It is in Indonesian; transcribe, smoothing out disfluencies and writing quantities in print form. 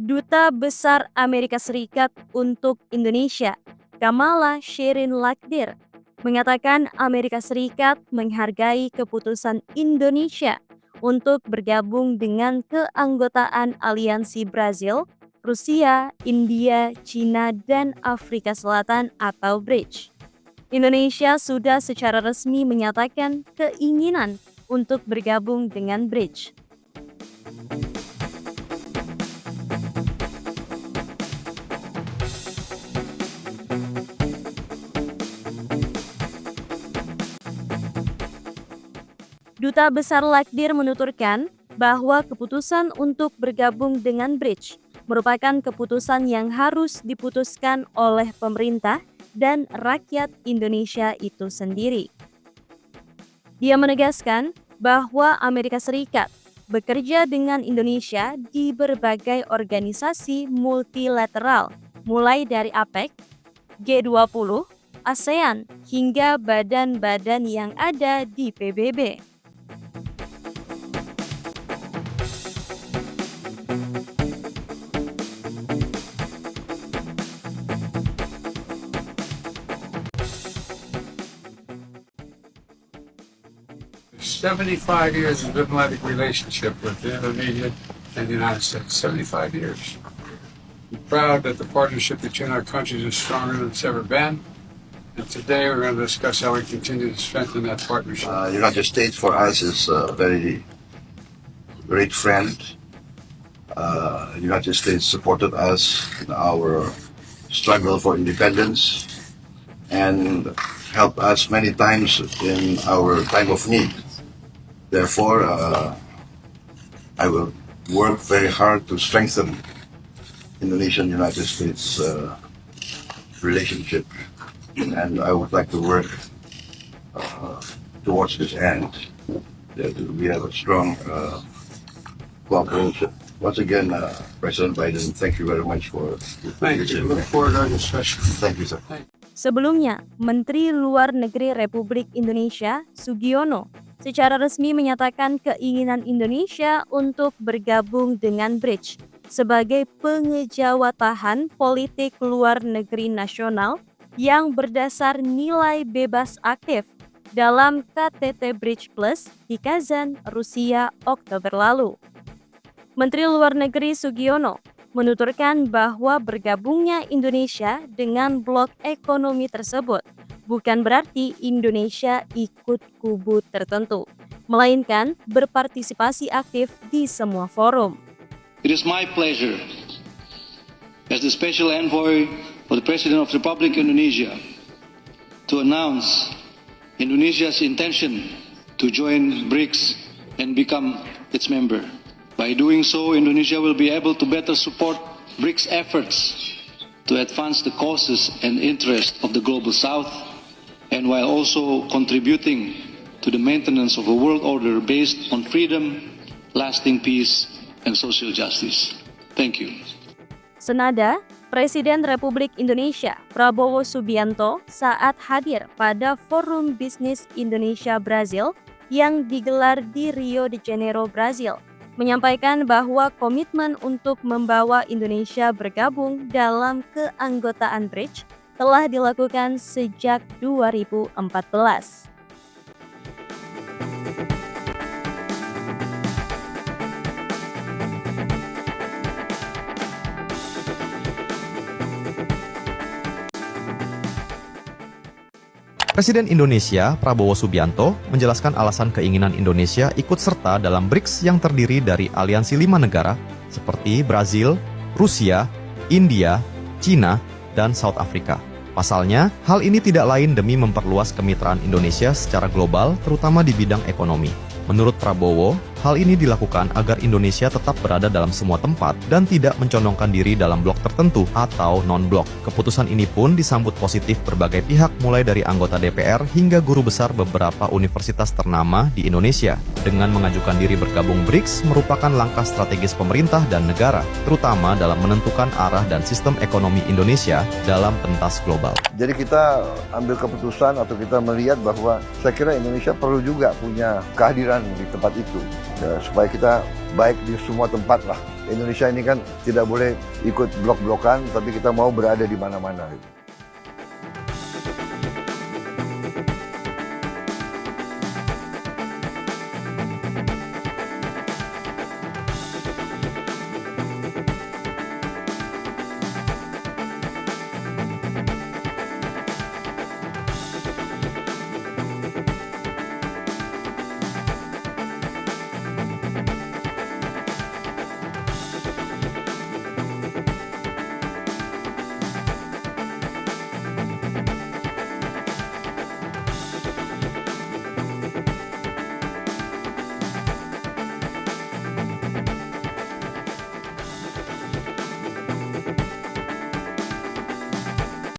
Duta Besar Amerika Serikat untuk Indonesia, Kamala Shirin Lakdir, mengatakan Amerika Serikat menghargai keputusan Indonesia untuk bergabung dengan keanggotaan Aliansi Brazil, Rusia, India, China, dan Afrika Selatan atau BRICS. Indonesia sudah secara resmi menyatakan keinginan untuk bergabung dengan BRICS. Duta Besar Lakdir menuturkan bahwa keputusan untuk bergabung dengan BRICS merupakan keputusan yang harus diputuskan oleh pemerintah dan rakyat Indonesia itu sendiri. Dia menegaskan bahwa Amerika Serikat bekerja dengan Indonesia di berbagai organisasi multilateral, mulai dari APEC, G20, ASEAN, hingga badan-badan yang ada di PBB. "75 years of diplomatic relationship with Indonesia and the United States. 75 years. I'm proud that the partnership between our countries is stronger than it's ever been. And today we're going to discuss how we continue to strengthen that partnership." United States for us is a very great friend. United States supported us in our struggle for independence and helped us many times in our time of need. Therefore, I will work very hard to strengthen Indonesian-United States relationship, and I would like to work towards this end. That we have a strong cooperation. Once again, President Biden, thank you very much for Thank you. Look forward to our discussion. Thank you, sir. Sebelumnya, Menteri Luar Negeri Republik Indonesia, Sugiono, secara resmi menyatakan keinginan Indonesia untuk bergabung dengan BRICS sebagai pengejawatahan politik luar negeri nasional yang berdasar nilai bebas aktif dalam KTT BRICS Plus di Kazan, Rusia, Oktober lalu. Menteri Luar Negeri Sugiono menuturkan bahwa bergabungnya Indonesia dengan blok ekonomi tersebut bukan berarti Indonesia ikut kubu tertentu, melainkan berpartisipasi aktif di semua forum. It is my pleasure, as the Special Envoy for the President of the Republic of Indonesia, to announce Indonesia's intention to join BRICS and become its member. By doing so, Indonesia will be able to better support BRICS efforts to advance the causes and interests of the Global South, and while also contributing to the maintenance of a world order based on freedom, lasting peace, and social justice. Thank you. Senada, Presiden Republik Indonesia Prabowo Subianto saat hadir pada Forum Bisnis Indonesia-Brazil yang digelar di Rio de Janeiro, Brazil, menyampaikan bahwa komitmen untuk membawa Indonesia bergabung dalam keanggotaan BRICS telah dilakukan sejak 2014. Presiden Indonesia Prabowo Subianto menjelaskan alasan keinginan Indonesia ikut serta dalam BRICS yang terdiri dari aliansi 5 negara seperti Brazil, Rusia, India, China, dan South Africa. Pasalnya, hal ini tidak lain demi memperluas kemitraan Indonesia secara global, terutama di bidang ekonomi. Menurut Prabowo, hal ini dilakukan agar Indonesia tetap berada dalam semua tempat dan tidak mencondongkan diri dalam blok tertentu atau non-blok. Keputusan ini pun disambut positif berbagai pihak mulai dari anggota DPR hingga guru besar beberapa universitas ternama di Indonesia. Dengan mengajukan diri bergabung BRICS merupakan langkah strategis pemerintah dan negara, terutama dalam menentukan arah dan sistem ekonomi Indonesia dalam pentas global. Jadi kita ambil keputusan atau kita melihat bahwa saya kira Indonesia perlu juga punya kehadiran di tempat itu. Ya, supaya kita baik di semua tempat lah. Indonesia ini kan tidak boleh ikut blok-blokan, tapi kita mau berada di mana-mana.